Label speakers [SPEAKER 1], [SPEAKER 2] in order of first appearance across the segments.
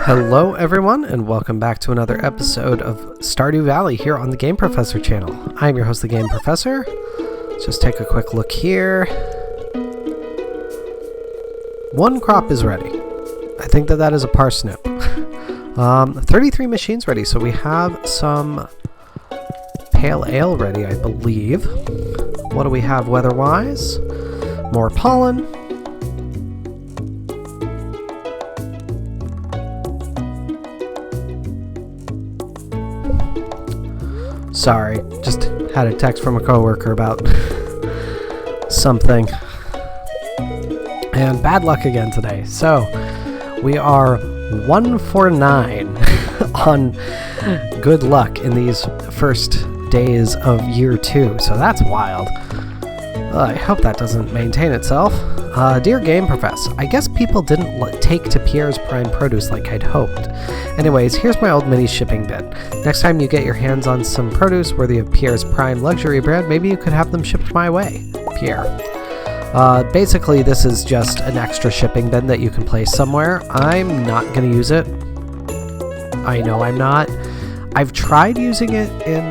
[SPEAKER 1] Hello everyone, and welcome back to another episode of Stardew Valley here on the Game Professor channel. I'm your host, the Game Professor. Let's just take a quick look here. One crop is ready. I think that is a parsnip. 33 machines ready, so we have some pale ale ready, I believe. What do we have weather-wise? More pollen. Sorry, just had a text from a coworker about something. And bad luck again today. So, we are 1 for 9 on good luck in these first days of year 2. So that's wild. I hope that doesn't maintain itself. Dear Game Professor, I guess people didn't take to Pierre's prime produce like I'd hoped. Anyways, here's my old mini shipping bin. Next time you get your hands on some produce worthy of Pierre's prime luxury brand, maybe you could have them shipped my way. Pierre. Basically, this is just an extra shipping bin that you can place somewhere. I'm not going to use it. I know I'm not. I've tried using it in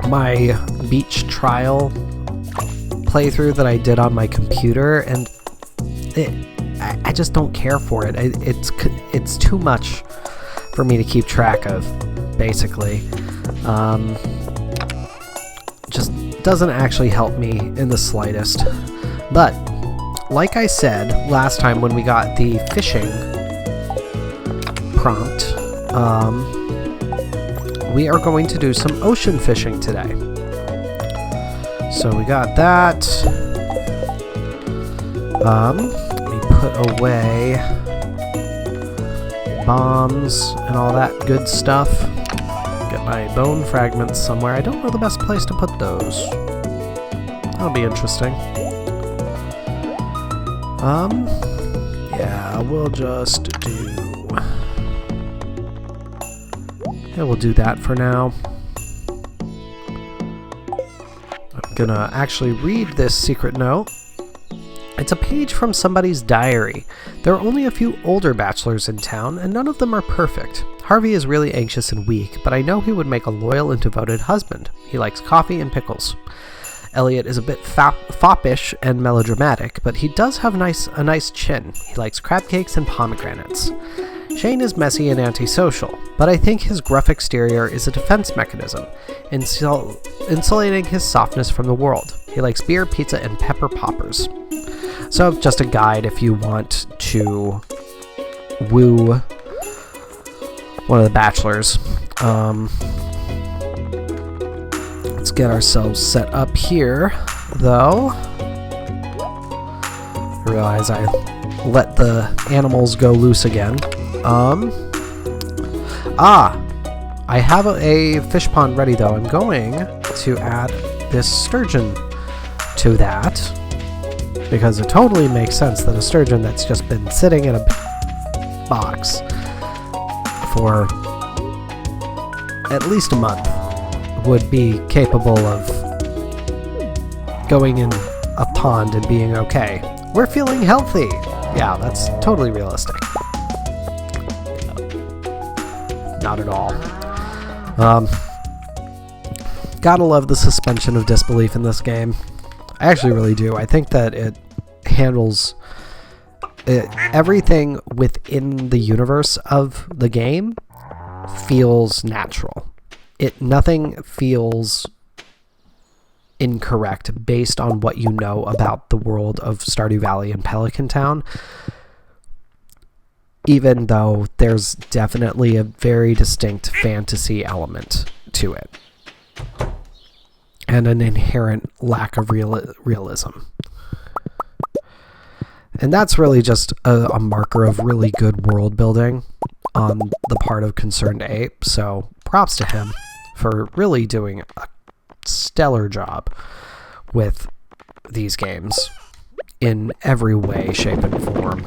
[SPEAKER 1] my beach trial playthrough that I did on my computer, and I just don't care for it. It's too much for me to keep track of, basically. Just doesn't actually help me in the slightest. But, like I said last time when we got the fishing prompt, we are going to do some ocean fishing today. So we got that. Let me put away bombs and all that good stuff. Get my bone fragments somewhere. I don't know the best place to put those. That'll be interesting. Yeah, we'll just do... Yeah, we'll do that for now. I'm gonna actually read this secret note. It's a page from somebody's diary. There are only a few older bachelors in town, and none of them are perfect. Harvey is really anxious and weak, but I know he would make a loyal and devoted husband. He likes coffee and pickles. Elliot is a bit foppish and melodramatic, but he does have a nice chin. He likes crab cakes and pomegranates. Shane is messy and antisocial, but I think his gruff exterior is a defense mechanism, insulating his softness from the world. He likes beer, pizza, and pepper poppers. So, just a guide if you want to woo one of the bachelors. Let's get ourselves set up here, though. I realize I let the animals go loose again. I have a fish pond ready, though. I'm going to add this sturgeon to that, because it totally makes sense that a sturgeon that's just been sitting in a box for at least a month would be capable of going in a pond and being okay. We're feeling healthy! Yeah, that's totally realistic. Not at all. Gotta love the suspension of disbelief in this game. I actually really do. I think that it handles everything within the universe of the game feels natural. Nothing feels incorrect based on what you know about the world of Stardew Valley and Pelican Town, even though there's definitely a very distinct fantasy element to it and an inherent lack of realism. And that's really just a marker of really good world building on the part of Concerned Ape, so props to him for really doing a stellar job with these games in every way, shape, and form.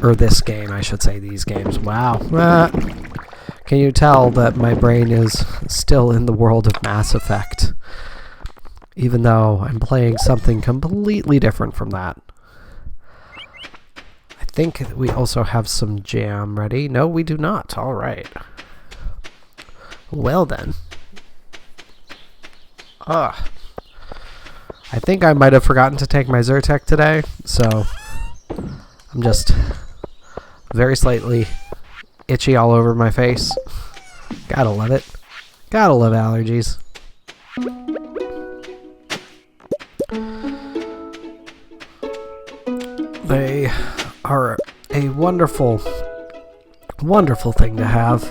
[SPEAKER 1] Or this game, I should say, these games. Wow. Can you tell that my brain is still in the world of Mass Effect? Even though I'm playing something completely different from that. I think we also have some jam ready. No, we do not. All right. Well then. I think I might have forgotten to take my Zyrtec today, so I'm just very slightly itchy all over my face. Gotta love it. Gotta love allergies. They are a wonderful, wonderful thing to have.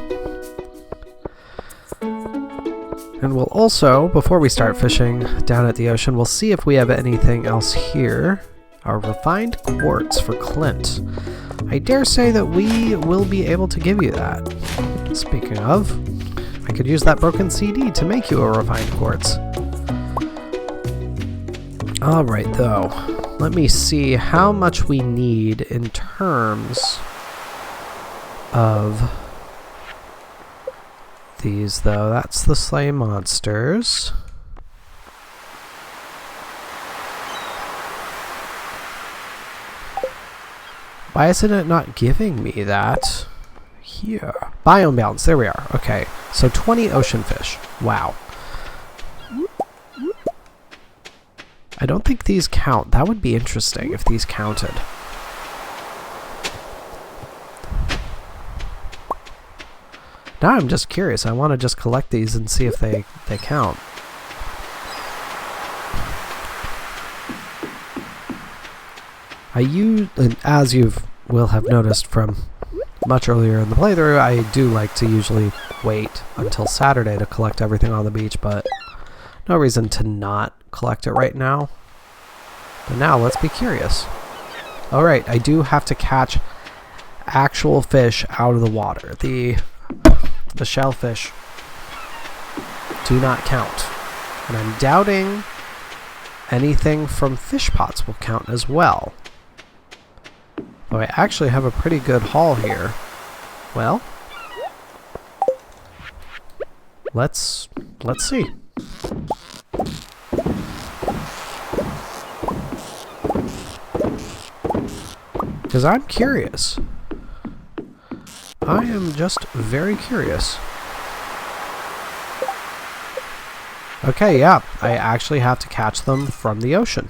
[SPEAKER 1] And we'll also, before we start fishing down at the ocean, we'll see if we have anything else here. Our refined quartz for Clint. I dare say that we will be able to give you that. Speaking of, I could use that broken CD to make you a refined quartz. Alright though, let me see how much we need in terms of these though. That's the slay monsters. Why isn't it not giving me that? Here. Biome balance, there we are. Okay, so 20 ocean fish. Wow. I don't think these count. That would be interesting if these counted. Now I'm just curious. I want to just collect these and see if they count. As you will have noticed from much earlier in the playthrough, I do like to usually wait until Saturday to collect everything on the beach, but no reason to not collect it right now. But now let's be curious. Alright, I do have to catch actual fish out of the water. The shellfish do not count. And I'm doubting anything from fish pots will count as well. Though I actually have a pretty good haul here. Well, let's see. Because I'm curious. I am just very curious. Okay, yeah, I actually have to catch them from the ocean.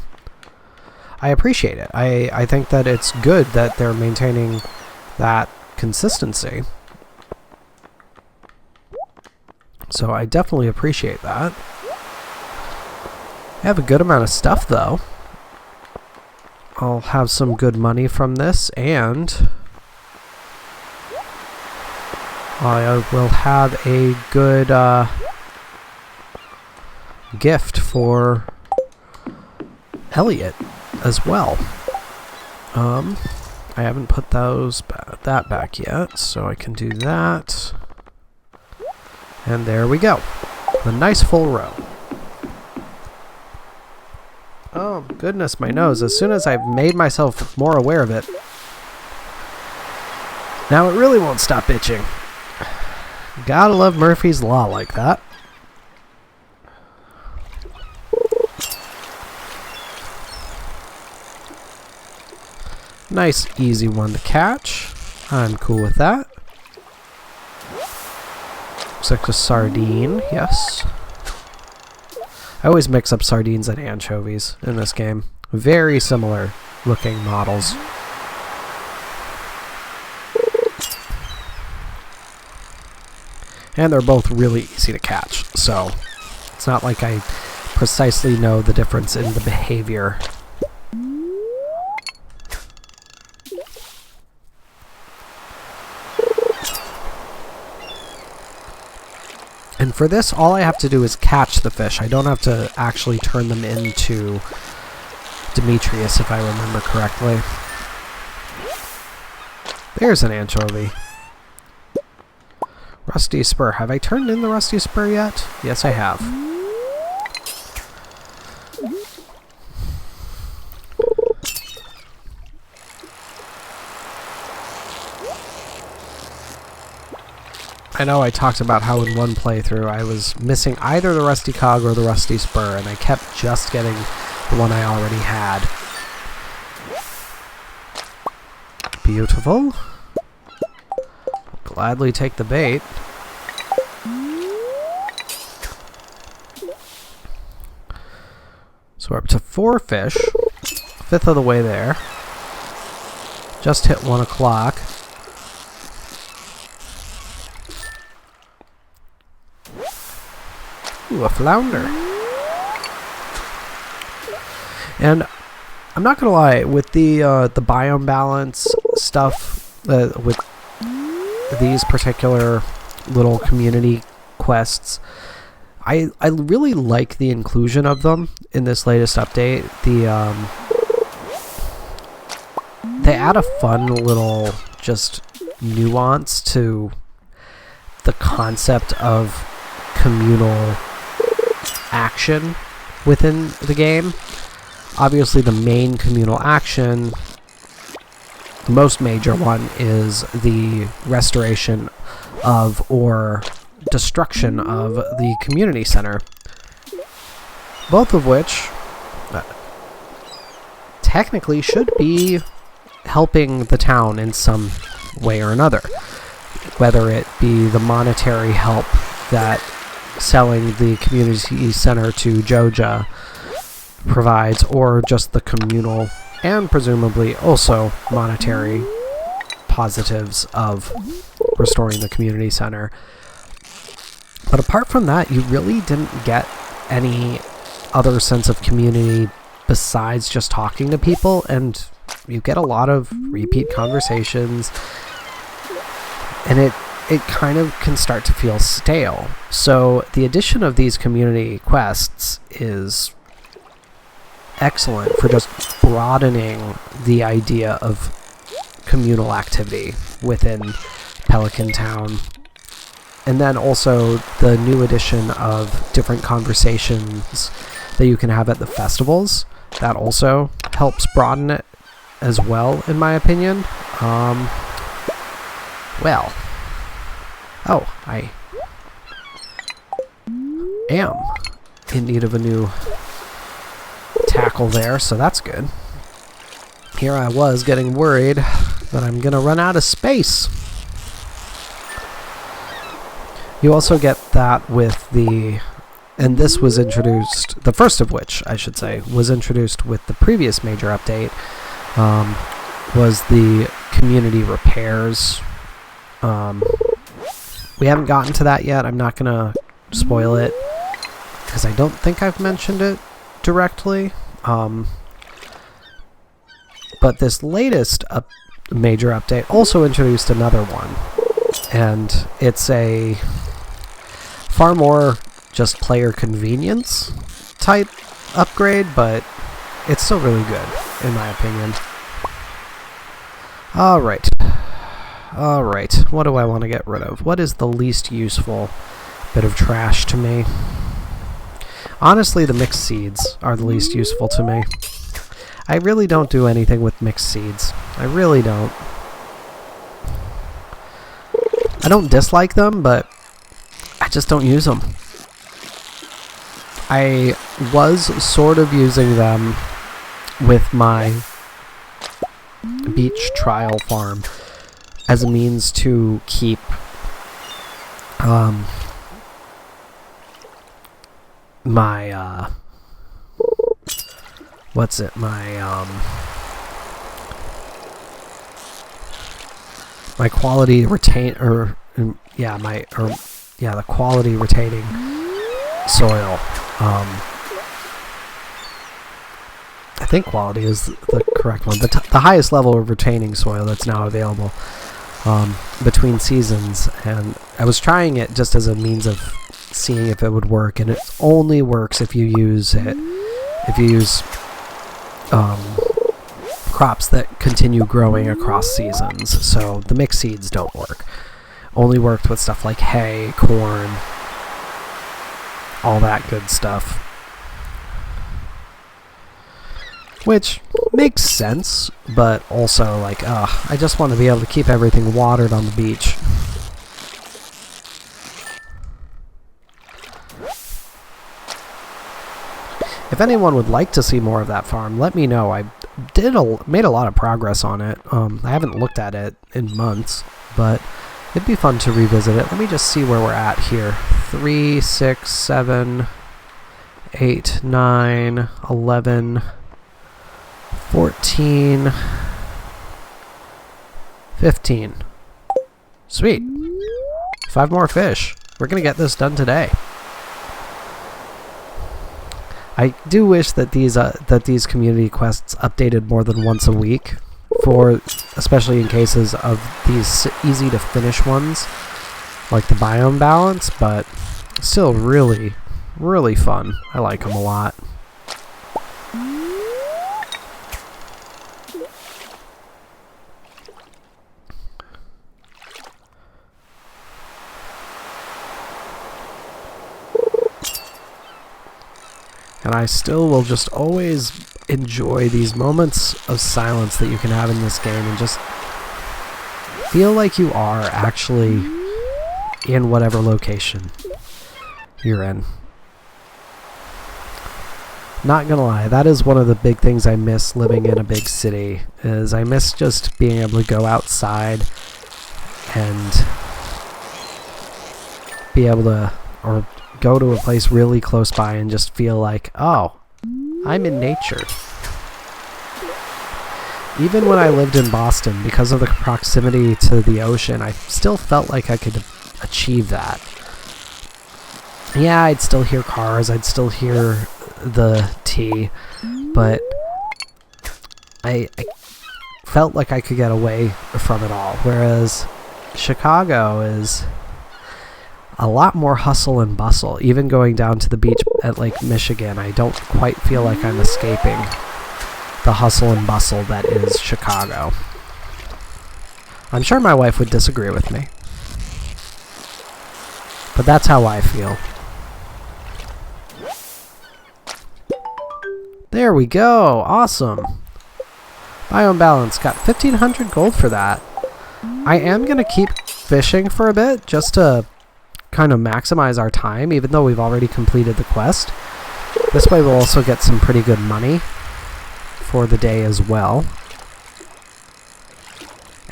[SPEAKER 1] I appreciate it. I think that it's good that they're maintaining that consistency. So I definitely appreciate that. I have a good amount of stuff though. I'll have some good money from this, and I will have a good gift for Elliot as well. I haven't put that back yet, so I can do that. And there we go. A nice full row. Oh, goodness, my nose. As soon as I've made myself more aware of it, now it really won't stop itching. Gotta love Murphy's Law like that. Nice, easy one to catch. I'm cool with that. Looks like a sardine, yes. I always mix up sardines and anchovies in this game. Very similar looking models. And they're both really easy to catch, so it's not like I precisely know the difference in the behavior. And for this, all I have to do is catch the fish. I don't have to actually turn them into Demetrius, if I remember correctly. There's an anchovy. Rusty spur. Have I turned in the rusty spur yet? Yes, I have. I know I talked about how in one playthrough I was missing either the rusty cog or the rusty spur, and I kept just getting the one I already had. Beautiful. Gladly take the bait. So we're up to 4 fish. 1/5 of the way there. Just hit 1 o'clock. Ooh, a flounder. And I'm not gonna lie, with the biome balance stuff, with these particular little community quests, I really like the inclusion of them in this latest update. They add a fun little just nuance to the concept of communal action within the game. Obviously, the main communal action, the most major one, is the restoration of or destruction of the community center. Both of which technically should be helping the town in some way or another. Whether it be the monetary help that selling the community center to Joja provides, or just the communal and presumably also monetary positives of restoring the community center. But apart from that, you really didn't get any other sense of community besides just talking to people, and you get a lot of repeat conversations, and it kind of can start to feel stale. So the addition of these community quests is excellent for just broadening the idea of communal activity within Pelican Town. And then also the new addition of different conversations that you can have at the festivals. That also helps broaden it as well, in my opinion. Well. Oh, I am in need of a new tackle there, so that's good. Here I was getting worried that I'm gonna run out of space. You also get that with the, and this was introduced, the first of which, I should say, was introduced with the previous major update, was the community repairs. We haven't gotten to that yet. I'm not gonna spoil it, because I don't think I've mentioned it directly. But this latest major update also introduced another one, and it's a far more just player convenience type upgrade, but it's still really good, in my opinion. Alright. Alright, what do I want to get rid of? What is the least useful bit of trash to me? Honestly, the mixed seeds are the least useful to me. I really don't do anything with mixed seeds. I really don't. I don't dislike them, but I just don't use them. I was sort of using them with my beach trial farm as a means to keep my what's it, my quality retain, or the quality retaining soil. I think quality is the correct one. The highest level of retaining soil that's now available between seasons, and I was trying it just as a means of seeing if it would work, and it only works if you use it. If you use crops that continue growing across seasons. So the mixed seeds don't work. Only worked with stuff like hay, corn, all that good stuff. Which makes sense, but also like, I just want to be able to keep everything watered on the beach. If anyone would like to see more of that farm, let me know. made a lot of progress on it. I haven't looked at it in months, but it'd be fun to revisit it. Let me just see where we're at here. 3, 6, 7, 8, 9, 11, 14, 15. Sweet. 5 more fish. We're gonna get this done today. I do wish that these community quests updated more than once a week, especially in cases of these easy to finish ones, like the biome balance, but still really, really fun. I like them a lot. And I still will just always enjoy these moments of silence that you can have in this game and just feel like you are actually in whatever location you're in. Not gonna lie, that is one of the big things I miss living in a big city, is I miss just being able to go outside and be able to, or go to a place really close by and just feel like, oh, I'm in nature. Even when I lived in Boston, because of the proximity to the ocean, I still felt like I could achieve that. Yeah, I'd still hear cars, I'd still hear the tea, but I felt like I could get away from it all. Whereas Chicago is a lot more hustle and bustle. Even going down to the beach at Lake Michigan, I don't quite feel like I'm escaping the hustle and bustle that is Chicago. I'm sure my wife would disagree with me, but that's how I feel. There we go. Awesome. Biome balance. Got 1,500 gold for that. I am going to keep fishing for a bit just to kind of maximize our time, even though we've already completed the quest. This way we'll also get some pretty good money for the day as well.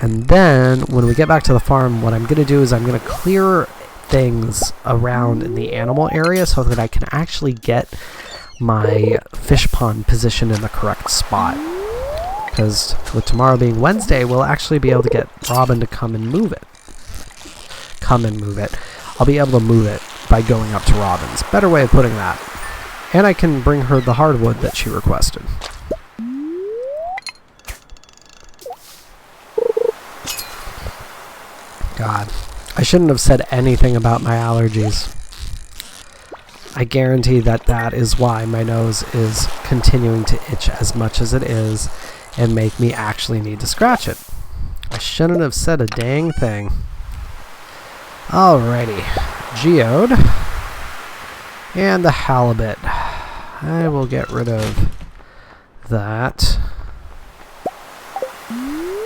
[SPEAKER 1] And then when we get back to the farm, what I'm going to do is I'm going to clear things around in the animal area so that I can actually get my fish pond positioned in the correct spot. Because with tomorrow being Wednesday, we'll actually be able to get Robin to come and move it. I'll be able to move it by going up to Robin's. Better way of putting that. And I can bring her the hardwood that she requested. God, I shouldn't have said anything about my allergies. I guarantee that that is why my nose is continuing to itch as much as it is and make me actually need to scratch it. I shouldn't have said a dang thing. Alrighty, geode and the halibut. I will get rid of that.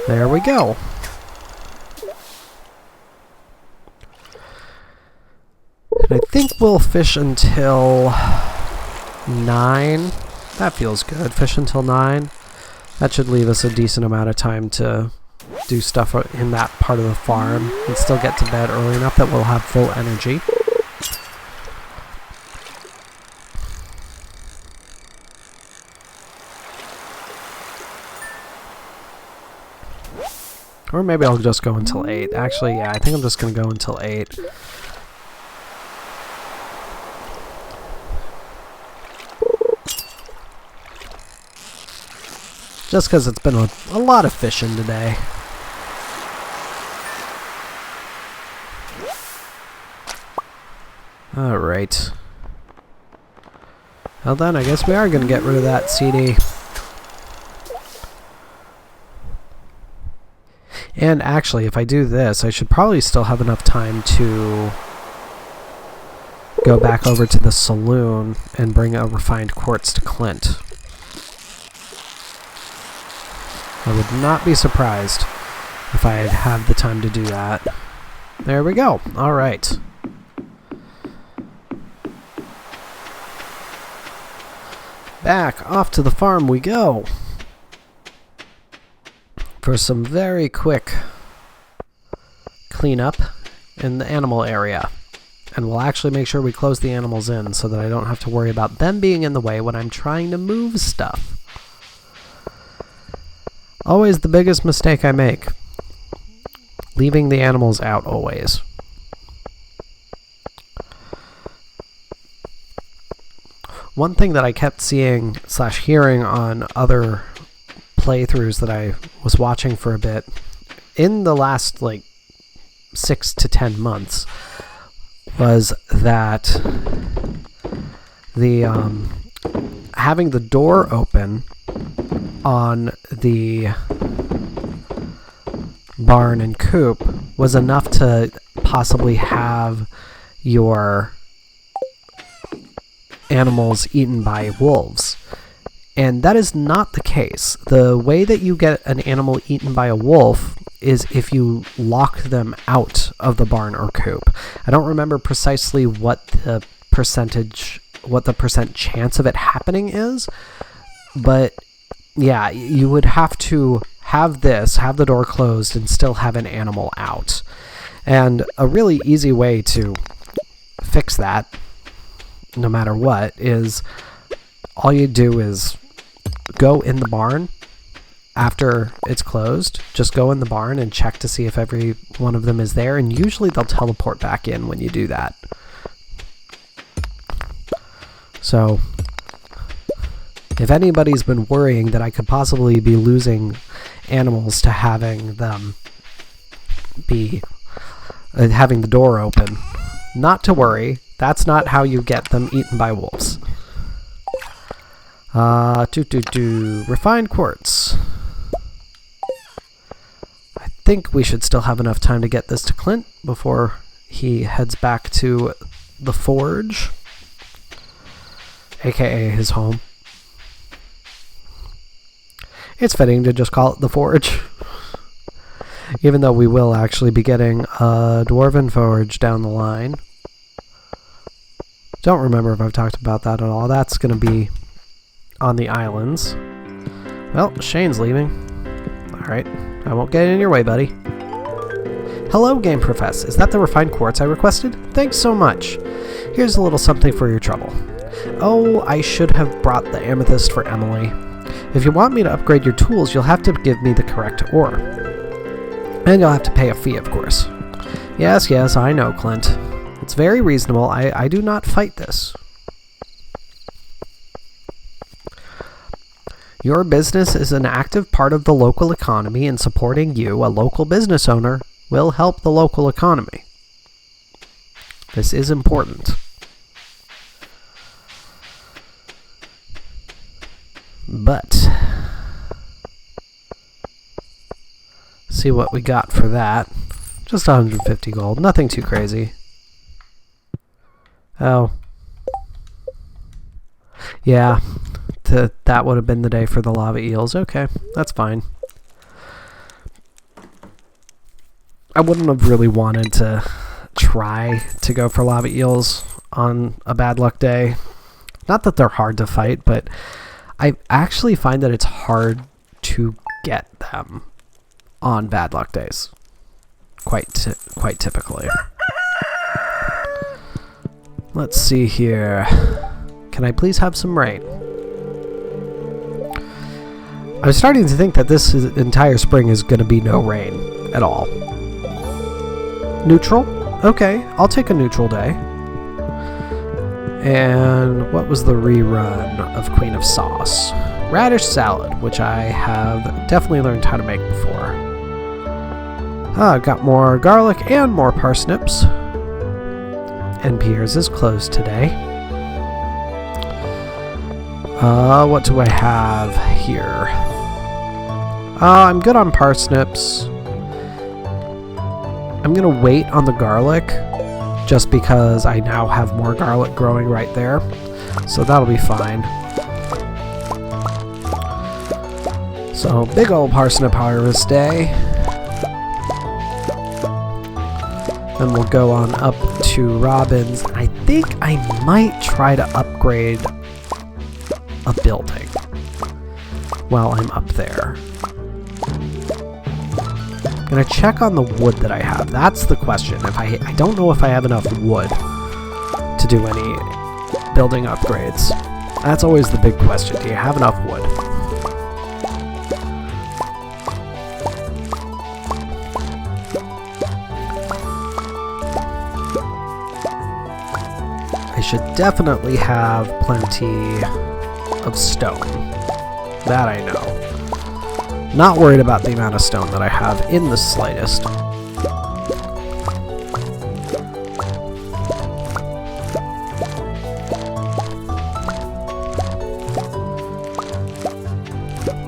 [SPEAKER 1] There we go. And I think we'll fish until 9. That feels good. Fish until 9. That should leave us a decent amount of time to do stuff in that part of the farm and still get to bed early enough that we'll have full energy. Or maybe I'll just go until 8. Actually, yeah, I think I'm just going to go until 8. Just because it's been a lot of fishing today. Alright. Well then, I guess we are going to get rid of that CD. And actually, if I do this, I should probably still have enough time to go back over to the saloon and bring a refined quartz to Clint. I would not be surprised if I had had the time to do that. There we go. Alright. Back off to the farm we go. for some very quick cleanup in the animal area. And we'll actually make sure we close the animals in so that I don't have to worry about them being in the way when I'm trying to move stuff. Always the biggest mistake I make. Leaving the animals out always. One thing that I kept seeing / hearing on other playthroughs that I was watching for a bit in the last 6 to 10 months was that the having the door open on the barn and coop was enough to possibly have your animals eaten by wolves. And that is not the case. The way that you get an animal eaten by a wolf is if you lock them out of the barn or coop. I don't remember precisely what the percent chance of it happening is, but yeah, you would have to have the door closed and still have an animal out. And a really easy way to fix that, no matter what, is all you do is go in the barn after it's closed. Just go in the barn and check to see if every one of them is there, and usually they'll teleport back in when you do that. So if anybody's been worrying that I could possibly be losing animals to having them be having the door open, not to worry. That's not how you get them eaten by wolves. Refined quartz. I think we should still have enough time to get this to Clint before he heads back to the forge, aka his home. It's fitting to just call it the forge, even though we will actually be getting a dwarven forge down the line. Don't remember if I've talked about that at all. That's going to be on the islands. Well, Shane's leaving. Alright, I won't get in your way, buddy. Hello, Game Profess. Is that the refined quartz I requested? Thanks so much. Here's a little something for your trouble. Oh, I should have brought the amethyst for Emily. If you want me to upgrade your tools, you'll have to give me the correct ore. And you'll have to pay a fee, of course. Yes, I know, Clint. It's very reasonable. I do not fight this. Your business is an active part of the local economy, and supporting you, a local business owner, will help the local economy. This is important. But see what we got for that. Just 150 gold. Nothing too crazy. Oh. Yeah. That would have been the day for the lava eels. Okay, that's fine. I wouldn't have really wanted to try to go for lava eels on a bad luck day. Not that they're hard to fight, but I actually find that it's hard to get them on bad luck days. Quite typically. Let's see here. Can I please have some rain? I was starting to think that this entire spring is going to be no rain at all. Neutral? Okay, I'll take a neutral day. And what was the rerun of Queen of Sauce? Radish salad, which I have definitely learned how to make before. I've got more garlic and more parsnips. And Pierre's is closed today. What do I have here? I'm good on parsnips. I'm gonna wait on the garlic just because I now have more garlic growing right there. So that'll be fine. So, big old parsnip harvest day. Then we'll go on up to Robin's. I think I might try to upgrade a building while I'm up there. I'm gonna check on the wood that I have. That's the question. If I don't know if I have enough wood to do any building upgrades. That's always the big question. Do you have enough wood? I should definitely have plenty of stone. That I know. Not worried about the amount of stone that I have in the slightest.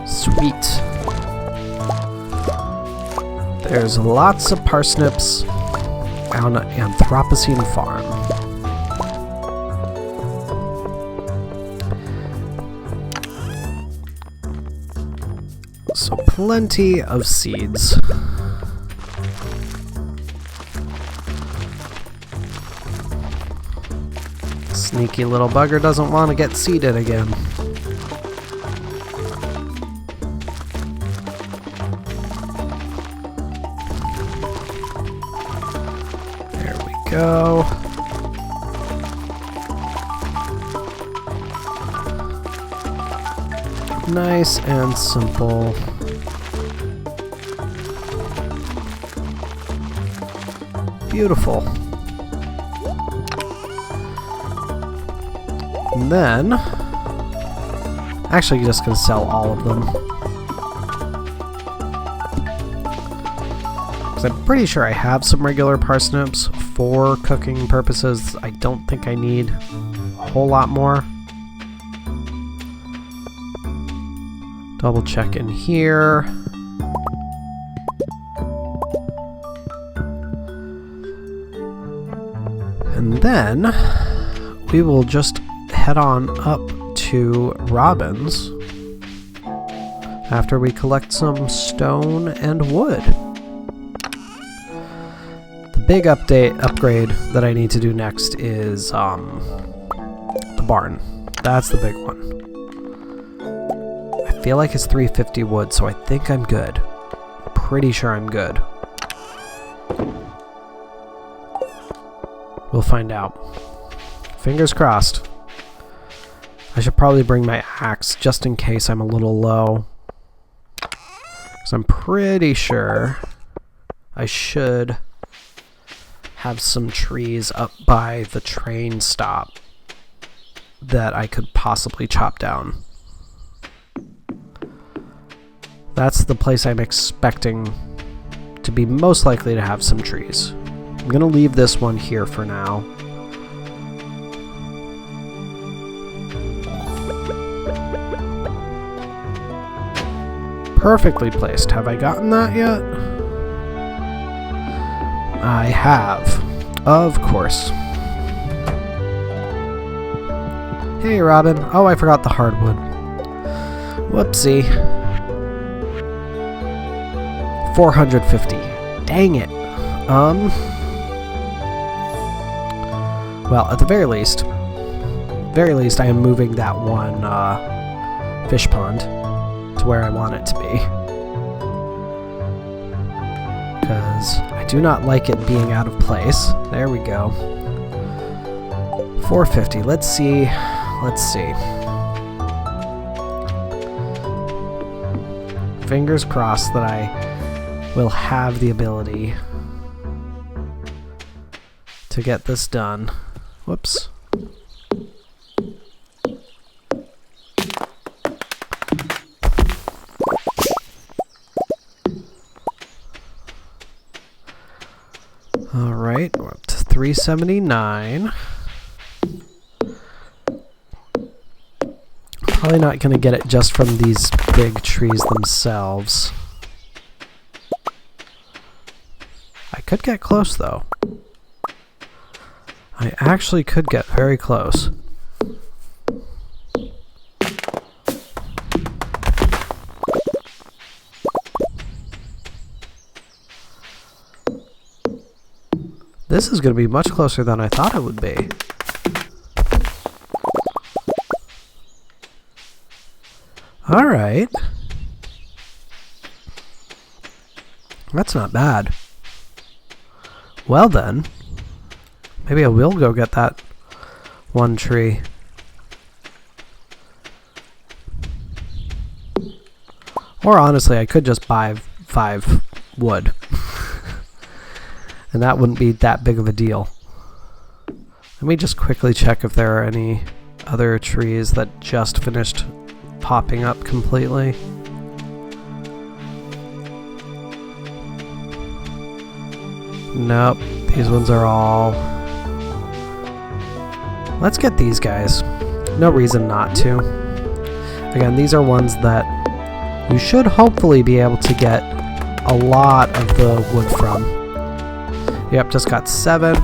[SPEAKER 1] Sweet. There's lots of parsnips on Anthropocene Farm. So plenty of seeds. Sneaky little bugger doesn't want to get seeded again. There we go. Nice and simple. Beautiful. And then, actually just gonna sell all of them. Because I'm pretty sure I have some regular parsnips for cooking purposes. I don't think I need a whole lot more. Double check in here. And then we will just head on up to Robin's after we collect some stone and wood. The big upgrade that I need to do next is the barn. That's the big one. I feel like it's 350 wood, so I think I'm good. Pretty sure I'm good. We'll find out. Fingers crossed. I should probably bring my axe just in case I'm a little low. Because I'm pretty sure I should have some trees up by the train stop that I could possibly chop down. That's the place I'm expecting to be most likely to have some trees. I'm going to leave this one here for now. Perfectly placed. Have I gotten that yet? I have. Of course. Hey, Robin. Oh, I forgot the hardwood. Whoopsie. 450. Dang it. Well, at the very least, I am moving that one fish pond to where I want it to be. Because I do not like it being out of place. There we go. 450. Let's see. Fingers crossed that I will have the ability to get this done. Whoops. Alright, we're up to 379. Probably not going to get it just from these big trees themselves. I could get close, though. I actually could get very close. This is going to be much closer than I thought it would be. Alright. That's not bad. Well then, maybe I will go get that one tree. Or honestly, I could just buy 5 wood. And that wouldn't be that big of a deal. Let me just quickly check if there are any other trees that just finished popping up completely. Nope, these ones are all... Let's get these guys. No reason not to. Again, these are ones that you should hopefully be able to get a lot of the wood from. Yep, just got 7.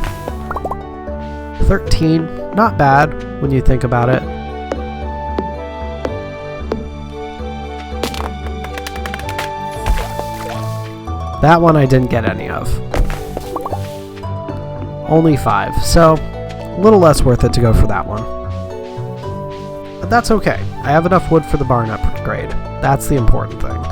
[SPEAKER 1] 13. Not bad when you think about it. That one I didn't get any of. Only 5. So, a little less worth it to go for that one. But that's okay. I have enough wood for the barn upgrade. That's the important thing.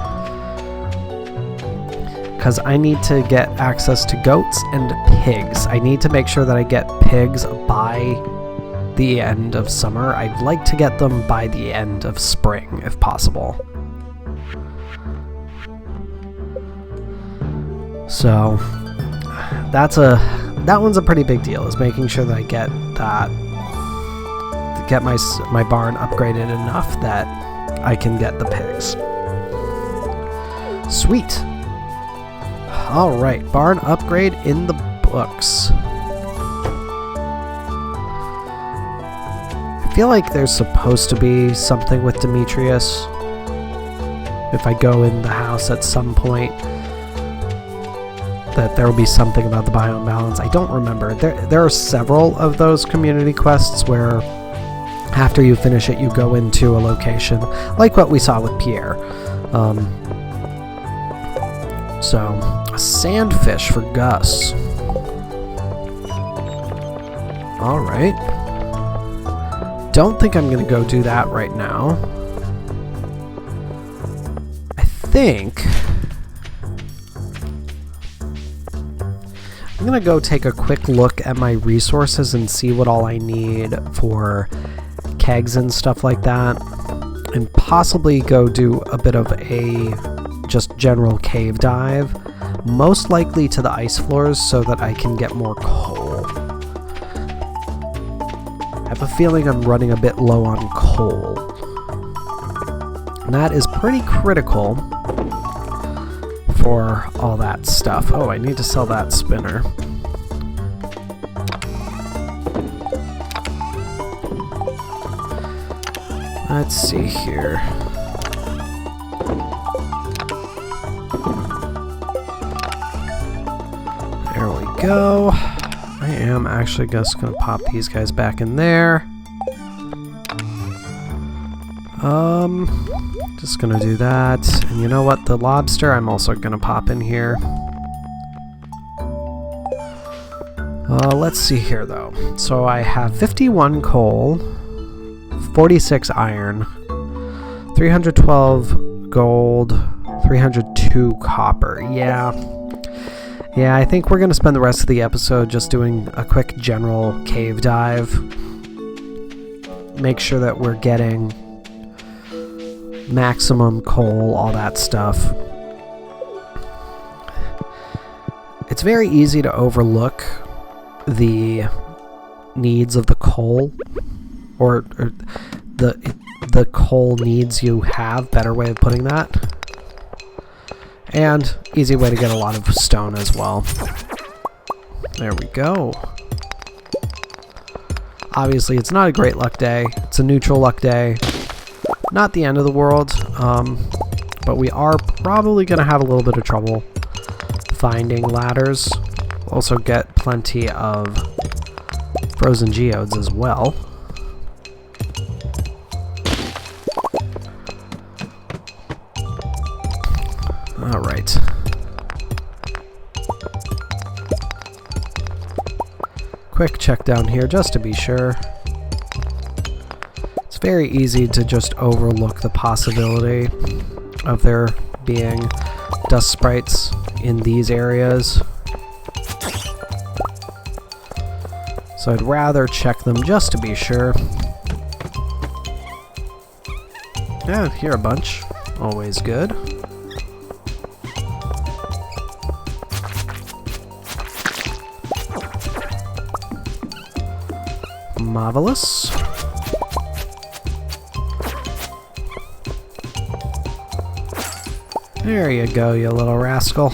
[SPEAKER 1] Because I need to get access to goats and pigs. I need to make sure that I get pigs by the end of summer. I'd like to get them by the end of spring, if possible. So, that one's a pretty big deal, is making sure that I get that, to get my barn upgraded enough that I can get the pigs. Sweet. Alright, barn upgrade in the books. I feel like there's supposed to be something with Demetrius. If I go in the house at some point, that there will be something about the biome balance. I don't remember. There are several of those community quests where after you finish it, you go into a location, like what we saw with Pierre. So, a sandfish for Gus. Alright. Don't think I'm going to go do that right now. I think I'm going to go take a quick look at my resources and see what all I need for kegs and stuff like that. And possibly go do a bit of a just general cave dive, most likely to the ice floors so that I can get more coal. I have a feeling I'm running a bit low on coal. And that is pretty critical for all that stuff. Oh, I need to sell that spinner. Let's see here. There we go. I am actually just going to pop these guys back in there. Just going to do that. And you know what? The lobster I'm also going to pop in here. Let's see here though. So I have 51 coal, 46 iron, 312 gold, 302 copper. Yeah, I think we're going to spend the rest of the episode just doing a quick general cave dive. Make sure that we're getting maximum coal, all that stuff. It's very easy to overlook the needs of the coal, or the coal needs you have, better way of putting that. And easy way to get a lot of stone as well. There we go. Obviously, it's not a great luck day. It's a neutral luck day. Not the end of the world, but we are probably going to have a little bit of trouble finding ladders. Also get plenty of frozen geodes as well. Alright. Quick check down here just to be sure. It's very easy to just overlook the possibility of there being dust sprites in these areas. So I'd rather check them just to be sure. Yeah, here a bunch. Always good. Marvelous. There you go, you little rascal.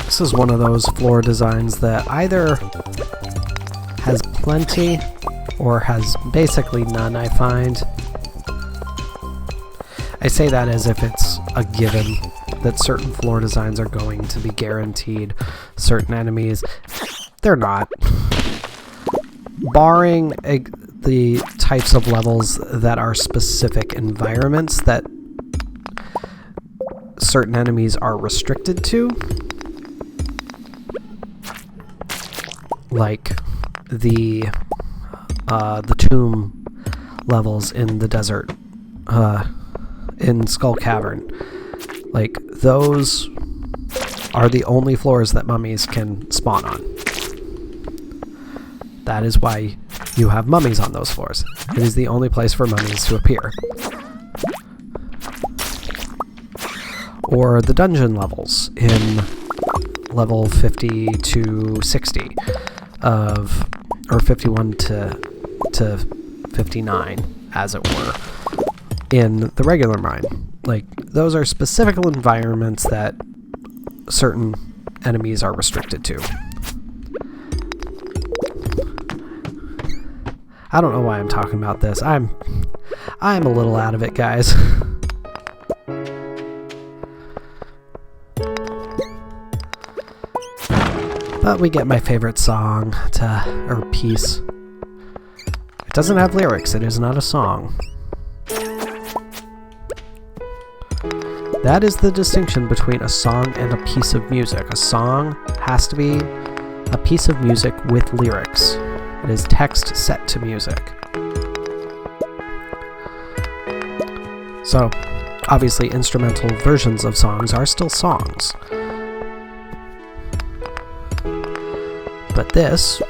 [SPEAKER 1] This is one of those floor designs that either has plenty or has basically none, I find. I say that as if it's a given that certain floor designs are going to be guaranteed certain enemies. They're not. Barring the types of levels that are specific environments that certain enemies are restricted to, like the tomb levels in the desert, in Skull Cavern. Like, those are the only floors that mummies can spawn on. That is why you have mummies on those floors. It is the only place for mummies to appear. Or the dungeon levels in level 50 to 60 of, or 51 to 59, as it were, in the regular mine. Like, those are specific environments that certain enemies are restricted to. I don't know why I'm talking about this. I'm a little out of it, guys. But we get my favorite song or piece. It doesn't have lyrics. It is not a song. That is the distinction between a song and a piece of music. A song has to be a piece of music with lyrics. It is text set to music. So, obviously, instrumental versions of songs are still songs. But this,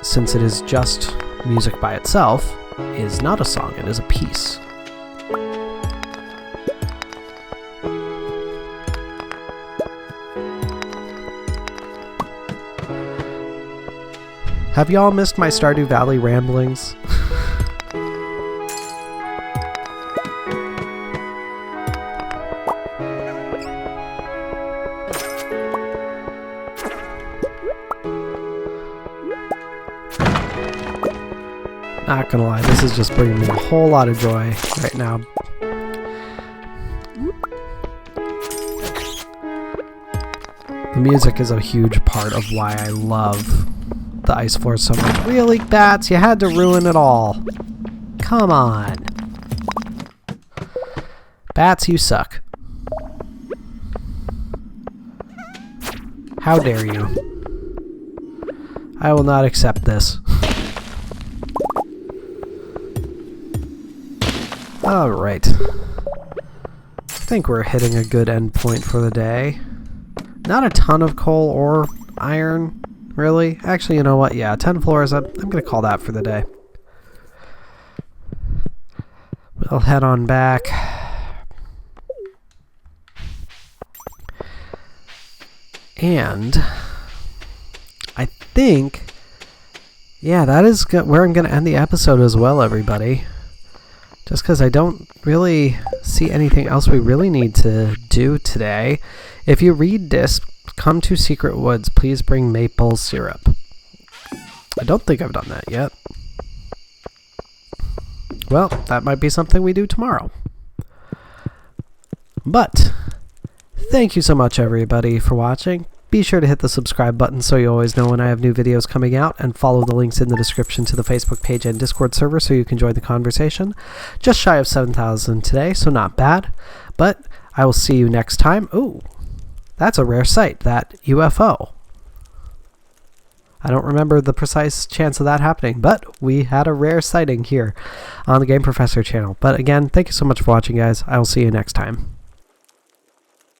[SPEAKER 1] since it is just music by itself, is not a song, it is a piece. Have y'all missed my Stardew Valley ramblings? Not gonna lie, this is just bringing me a whole lot of joy right now. The music is a huge part of why I love the ice floor so much. Really, bats? You had to ruin it all. Come on. Bats, you suck. How dare you? I will not accept this. Alright. I think we're hitting a good end point for the day. Not a ton of coal or iron, really. Actually, you know what? Yeah, 10 floors. I'm going to call that for the day. We'll head on back. And I think, yeah, that is where I'm going to end the episode as well, everybody. Just because I don't really see anything else we really need to do today. If you read this, come to Secret Woods, please bring maple syrup. I don't think I've done that yet. Well, that might be something we do tomorrow. But, thank you so much everybody for watching. Be sure to hit the subscribe button so you always know when I have new videos coming out, and follow the links in the description to the Facebook page and Discord server so you can join the conversation. Just shy of 7,000 today, so not bad. But I will see you next time. Ooh, that's a rare sight, that UFO. I don't remember the precise chance of that happening, but we had a rare sighting here on the Game Professor channel. But again, thank you so much for watching, guys. I will see you next time.